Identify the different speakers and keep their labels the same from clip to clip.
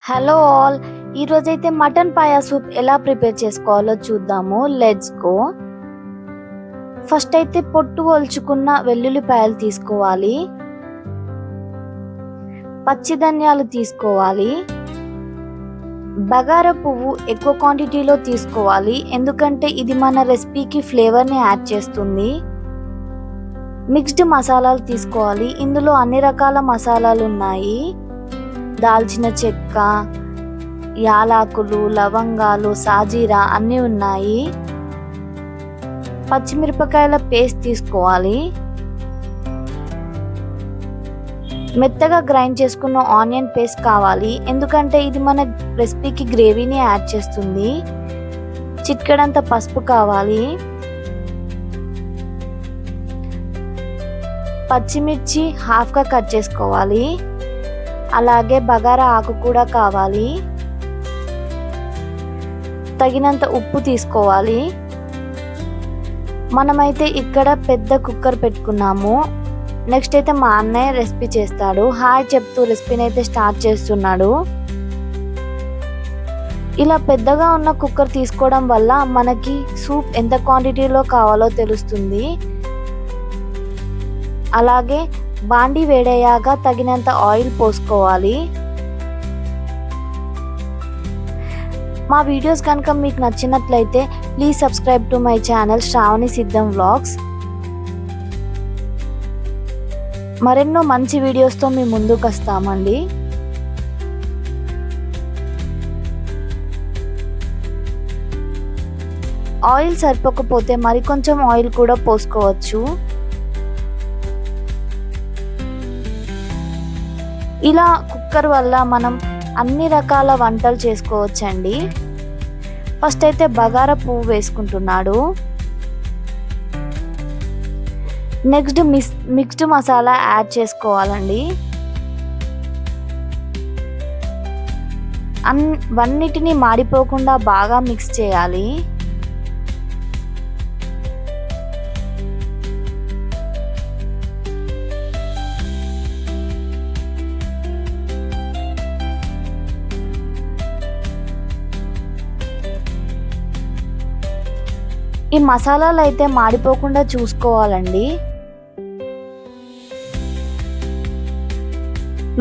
Speaker 1: Hello all, ఈరోజైతే mutton paya soup ఎలా prepare చేసుకోవాలో చూద్దాము. Let's go. ఫస్ట్ అయితే పొట్టు ఒలుచుకున్న వెల్లుల్లిపాయలు తీసుకోవాలి, పచ్చి ధనియాలు తీసుకోవాలి, బగారా పువ్వు ఎక్కువ క్వాంటిటీలో తీసుకోవాలి ఎందుకంటే ఇది మన రెసిపీకి ఫ్లేవర్ని యాడ్ చేస్తుంది. మిక్స్డ్ మసాలాలు తీసుకోవాలి, ఇందులో అన్ని రకాల మసాలాలు ఉన్నాయి. దాల్చిన చెక్క, యాలకులు, లవంగాలు, సాజీరా అన్నీ ఉన్నాయి. పచ్చిమిరపకాయల పేస్ట్ తీసుకోవాలి. మెత్తగా గ్రైండ్ చేసుకున్న ఆనియన్ పేస్ట్ కావాలి ఎందుకంటే ఇది మన రెసిపీకి గ్రేవీని యాడ్ చేస్తుంది. చిటికెడంత పసుపు కావాలి. పచ్చిమిర్చి హాఫ్గా కట్ చేసుకోవాలి. అలాగే బగారా ఆకు కూడా కావాలి. తగినంత ఉప్పు తీసుకోవాలి. మనమైతే ఇక్కడ పెద్ద కుక్కర్ పెట్టుకున్నాము. నెక్స్ట్ అయితే మా అన్నయ్య రెసిపీ చేస్తాడు. హాయ్ చెప్తూ రెసిపీని అయితే స్టార్ట్ చేస్తున్నాడు. ఇలా పెద్దగా ఉన్న కుక్కర్ తీసుకోవడం వల్ల మనకి సూప్ ఎంత క్వాంటిటీలో కావాలో తెలుస్తుంది. అలాగే బాండి వేడయ్యాక తగినంత ఆయిల్ పోసుకోవాలి. మా వీడియోస్ కనుక మీకు నచ్చినట్లయితే please subscribe to my channel Shravani Siddham vlogs. మరెన్నో మంచి వీడియోస్తో మీ ముందుకు వస్తామండి. ఆయిల్ సరిపోకపోతే మరికొంచెం ఆయిల్ కూడా పోసుకోవచ్చు. ఇలా కుక్కర్ వల్ల మనం అన్ని రకాల వంటలు చేసుకోవచ్చండి. ఫస్ట్ అయితే బగారా పువ్వు వేసుకుంటున్నాడు. నెక్స్ట్ మిక్స్డ్ మసాలా యాడ్ చేసుకోవాలండి. అన్నిటినీ మాడిపోకుండా బాగా మిక్స్ చేయాలి. ఈ మసాలాలు అయితే మాడిపోకుండా చూసుకోవాలండి.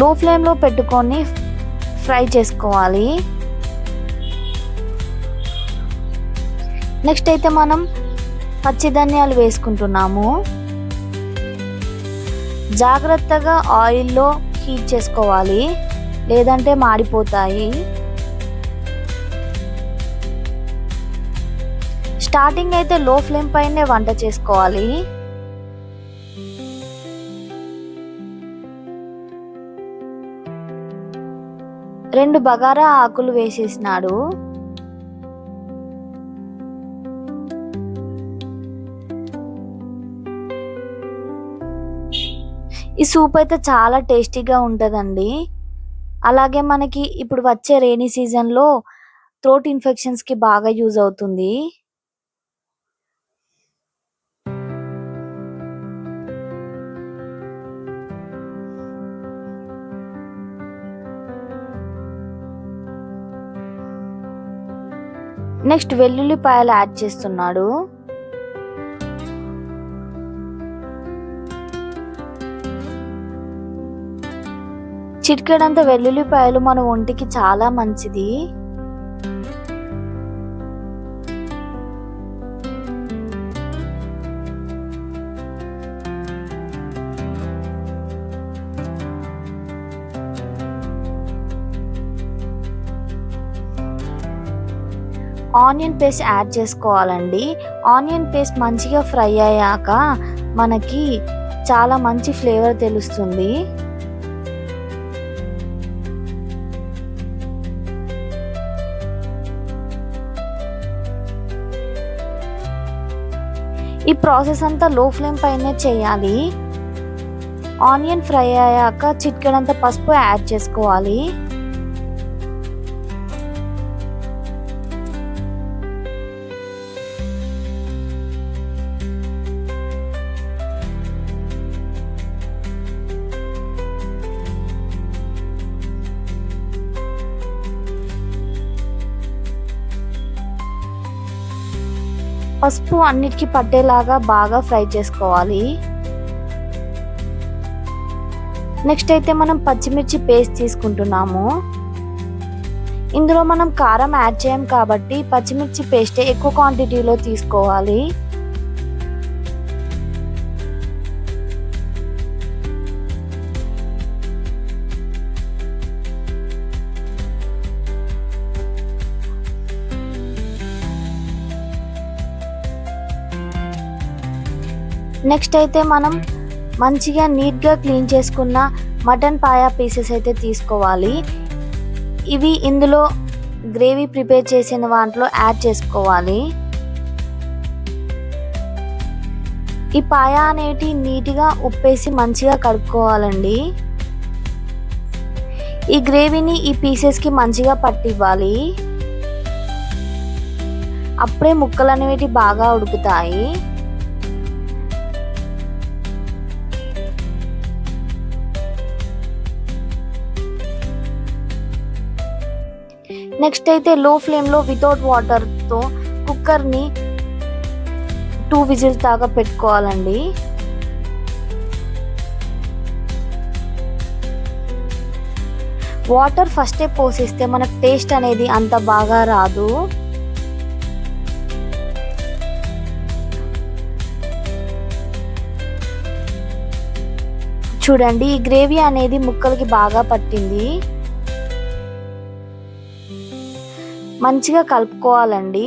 Speaker 1: లో ఫ్లేమ్లో పెట్టుకొని ఫ్రై చేసుకోవాలి. నెక్స్ట్ అయితే మనం పచ్చి ధనియాలు వేసుకుంటున్నాము. జాగ్రత్తగా ఆయిల్లో హీట్ చేసుకోవాలి, లేదంటే మాడిపోతాయి. స్టార్టింగ్ అయితే లో ఫ్లేమ్ పైనే వంట చేసుకోవాలి. రెండు బగారా ఆకులు వేసేసినాడు. ఈ సూప్ అయితే చాలా టేస్టీగా ఉంటుందండి. అలాగే మనకి ఇప్పుడు వచ్చే రైనీ సీజన్లో థ్రోట్ ఇన్ఫెక్షన్స్కి బాగా యూజ్ అవుతుంది. నెక్స్ట్ వెల్లుల్లిపాయలు యాడ్ చేస్తున్నాడు. చిటికెడంత వెల్లుల్లిపాయలు మన ఒంటికి చాలా మంచిది. ఆనియన్ పేస్ట్ యాడ్ చేసుకోవాలండి. ఆనియన్ పేస్ట్ మంచిగా ఫ్రై అయ్యాక మనకి చాలా మంచి ఫ్లేవర్ తెలుస్తుంది. ఈ ప్రాసెస్ అంతా లో ఫ్లేమ్ పైనే చేయాలి. ఆనియన్ ఫ్రై అయ్యాక చిటికెడంత పసుపు యాడ్ చేసుకోవాలి. పసుపు అన్నిటికీ పట్టేలాగా బాగా ఫ్రై చేసుకోవాలి. నెక్స్ట్ అయితే మనం పచ్చిమిర్చి పేస్ట్ తీసుకుంటున్నాము. ఇందులో మనం కారం యాడ్ చేయం కాబట్టి పచ్చిమిర్చి పేస్ట్ ఎక్కువ క్వాంటిటీలో తీసుకోవాలి. నెక్స్ట్ అయితే మనం మంచిగా నీట్గా క్లీన్ చేసుకున్న మటన్ పాయా పీసెస్ అయితే తీసుకోవాలి. ఇవి ఇందులో గ్రేవీ ప్రిపేర్ చేసిన దాంట్లో యాడ్ చేసుకోవాలి. ఈ పాయా అనేటి నీట్గా ఉప్పేసి మంచిగా కడుక్కోవాలండి. ఈ గ్రేవీని ఈ పీసెస్కి మంచిగా పట్టివ్వాలి. అప్పుడే ముక్కలు అనేవి బాగా ఉడుకుతాయి. నెక్స్ట్ అయితే లో ఫ్లేమ్లో వితౌట్ వాటర్తో కుక్కర్ని 2 విజిల్స్ దాకా పెట్టుకోవాలండి. వాటర్ ఫస్టే పోసేస్తే మనకు టేస్ట్ అనేది అంత బాగా రాదు. చూడండి, ఈ గ్రేవీ అనేది ముక్కలకి బాగా పట్టింది. మంచిగా కలుపుకోవాలండి.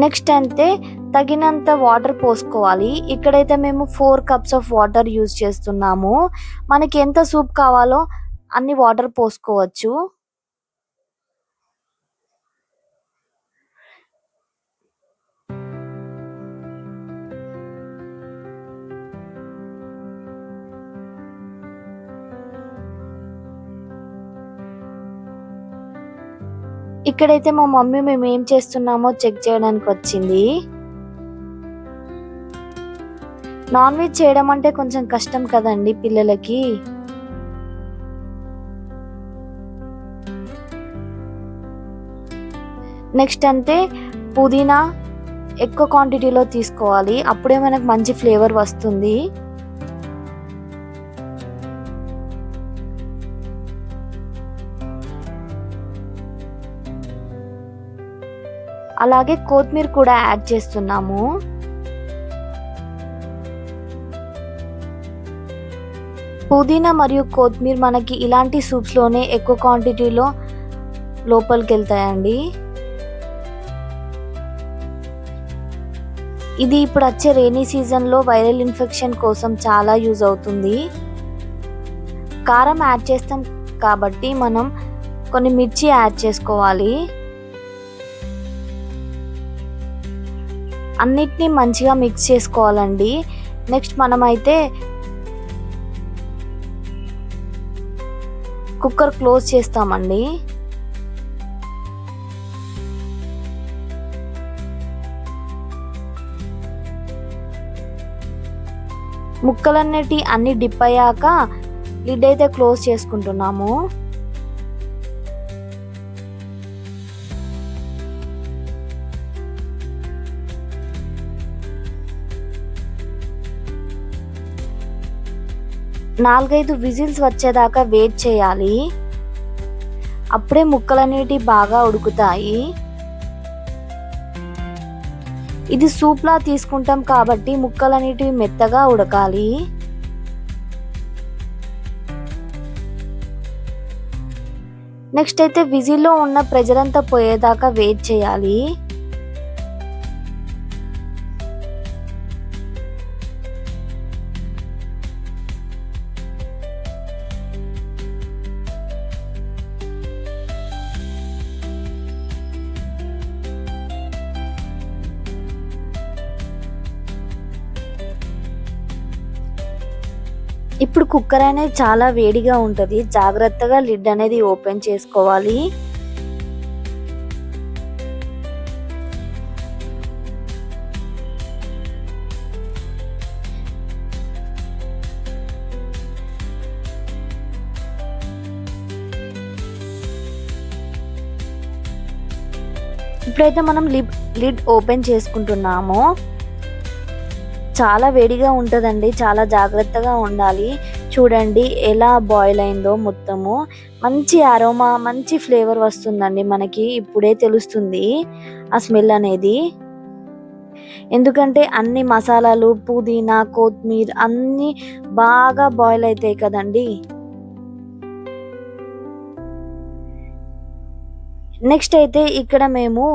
Speaker 1: నెక్స్ట్ అంతే తగినంత వాటర్ పోసుకోవాలి. ఇక్కడైతే మేము 4 కప్స్ ఆఫ్ వాటర్ యూజ్ చేస్తున్నాము. మనకి ఎంత సూప్ కావాలో అన్ని వాటర్ పోసుకోవచ్చు. ఇక్కడైతే మా మమ్మీ మేము ఏం చేస్తున్నామో చెక్ చేయడానికి వచ్చింది. నాన్ వెజ్ చేయడం అంటే కొంచెం కష్టం కదండి పిల్లలకి. నెక్స్ట్ అంతే పుదీనా ఎక్కువ క్వాంటిటీలో తీసుకోవాలి. అప్పుడే మనకు మంచి ఫ్లేవర్ వస్తుంది. అలాగే కొత్తిమీర కూడా యాడ్ చేస్తున్నాము. పుదీనా మరియు కొత్తిమీర మనకి ఇలాంటి సూప్స్లోనే ఎక్కువ క్వాంటిటీలో లోపలికి వెళ్తాయండి. ఇది ఇప్పుడు వచ్చే రైనీ సీజన్లో వైరల్ ఇన్ఫెక్షన్ కోసం చాలా యూజ్ అవుతుంది. కారం యాడ్ చేస్తాం కాబట్టి మనం కొన్ని మిర్చి యాడ్ చేసుకోవాలి. అన్నిటినీ మంచిగా మిక్స్ చేసుకోవాలండి. నెక్స్ట్ మనమైతే కుక్కర్ క్లోజ్ చేస్తామండి. ముక్కలన్నిటి అన్ని డిప్ అయ్యాక లిడ్ అయితే క్లోజ్ చేసుకుంటున్నాము. నాలుగైదు విజిల్స్ వచ్చేదాకా వెయిట్ చేయాలి. అప్పుడే ముక్కలనేటి బాగా ఉడుకుతాయి. ఇది సూప్లా తీసుకుంటాం కాబట్టి ముక్కలనేటివి మెత్తగా ఉడకాలి. నెక్స్ట్ అయితే విజిల్లో ఉన్న ప్రెజర్ అంతా పోయేదాకా వెయిట్ చేయాలి. ఇప్పుడు కుక్కర్ అనేది చాలా వేడిగా ఉంటుంది. జాగ్రత్తగా లిడ్ అనేది ఓపెన్ చేసుకోవాలి. ఇప్పుడైతే మనం లిడ్ ఓపెన్ చేసుకుంటున్నాము. చాలా వేడిగా ఉంటుందండి, చాలా జాగ్రత్తగా ఉండాలి. చూడండి ఎలా బాయిల్ అయిందో మొత్తము. మంచి అరోమా, మంచి ఫ్లేవర్ వస్తుందండి మనకి. ఇప్పుడే తెలుస్తుంది ఆ స్మెల్ అనేది. ఎందుకంటే అన్ని మసాలాలు, పుదీనా, కొత్తిమీర అన్నీ బాగా బాయిల్ అవుతాయి కదండి. నెక్స్ట్ అయితే ఇక్కడ మేము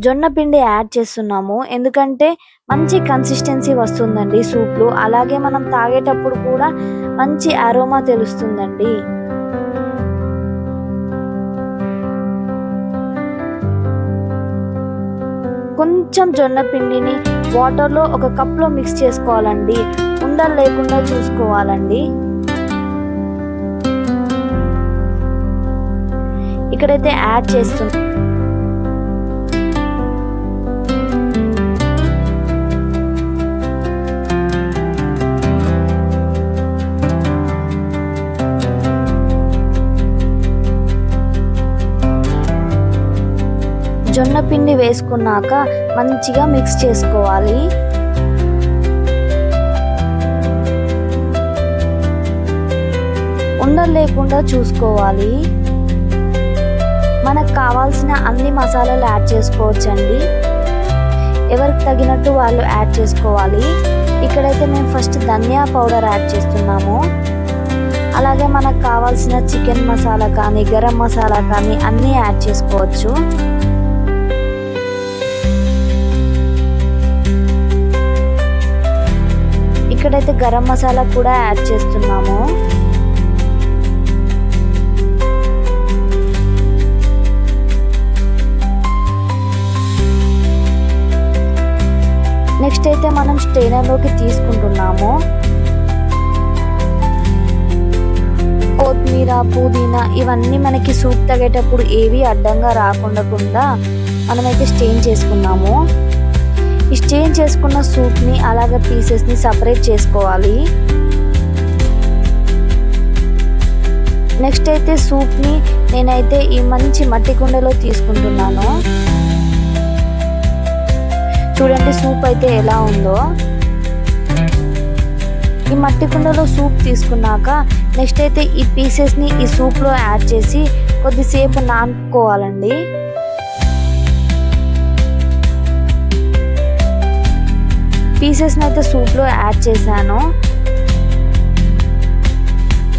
Speaker 1: జొన్న పిండి యాడ్ చేస్తున్నాము. ఎందుకంటే మంచి కన్సిస్టెన్సీ వస్తుందండి సూప్లో. అలాగే మనం తాగేటప్పుడు కూడా మంచి అరోమా తెలుస్తుందండి. కొంచెం జొన్న పిండిని వాటర్లో ఒక కప్లో మిక్స్ చేసుకోవాలండి. ఉండలు లేకుండా చూసుకోవాలండి. ఇక్కడైతే యాడ్ చేస్తున్నాం. జొన్న పిండి వేసుకున్నాక మంచిగా మిక్స్ చేసుకోవాలి. ఉండలు లేకుండా చూసుకోవాలి. మనకు కావాల్సిన అన్ని మసాలాలు యాడ్ చేసుకోవచ్చండి. ఎవరికి తగినట్టు వాళ్ళు యాడ్ చేసుకోవాలి. ఇక్కడైతే మేము ఫస్ట్ ధనియా పౌడర్ యాడ్ చేస్తున్నాము. అలాగే మనకు కావాల్సిన చికెన్ మసాలా కానీ, గరం మసాలా కానీ అన్నీ యాడ్ చేసుకోవచ్చు. ఇక్కడైతే గరం మసాలా కూడా యాడ్ చేస్తున్నాము. నెక్స్ట్ అయితే మనం స్ట్రైనర్లోకి తీసుకుంటున్నాము. కొత్తిమీర, పుదీనా ఇవన్నీ మనకి సూప్ తాగేటప్పుడు ఏవి అడ్డంగా రాకుండా మనమైతే స్ట్రెయిన్ చేసుకున్నాము. ఈ స్ట్రెయిన్ చేసుకున్న సూప్ని అలాగే పీసెస్ని సపరేట్ చేసుకోవాలి. నెక్స్ట్ అయితే సూప్ని నేనైతే ఈ మంచి మట్టి కుండలో తీసుకుంటున్నాను. చూడండి సూప్ అయితే ఎలా ఉందో. ఈ మట్టి కుండలో సూప్ తీసుకున్నాక నెక్స్ట్ అయితే ఈ పీసెస్ని ఈ సూప్లో యాడ్ చేసి కొద్దిసేపు నానుకోవాలండి. పీసెస్ని అయితే సూప్లో యాడ్ చేశాను.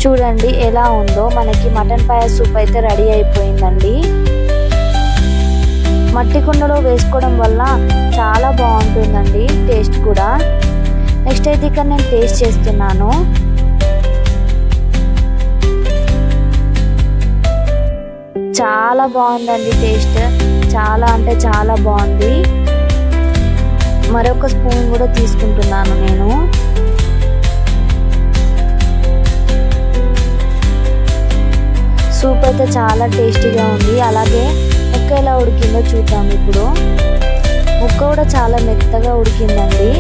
Speaker 1: చూడండి ఎలా ఉందో. మనకి మటన్ పాయ సూప్ అయితే రెడీ అయిపోయిందండి. మట్టి కుండలో వేసుకోవడం వల్ల చాలా బాగుంటుందండి టేస్ట్ కూడా. నెక్స్ట్ అయితే ఇక్కడ నేను టేస్ట్ చేస్తున్నాను. చాలా బాగుందండి టేస్ట్. చాలా అంటే చాలా బాగుంది. మరొక స్పూన్ కూడా తీసుకుంటున్నాను నేను. సూప్ అయితే చాలా టేస్టీగా ఉంది. అలాగే ముక్క ఎలా ఉడికిందో చూద్దాం ఇప్పుడు. ముక్క కూడా చాలా మెత్తగా ఉడికిందండి.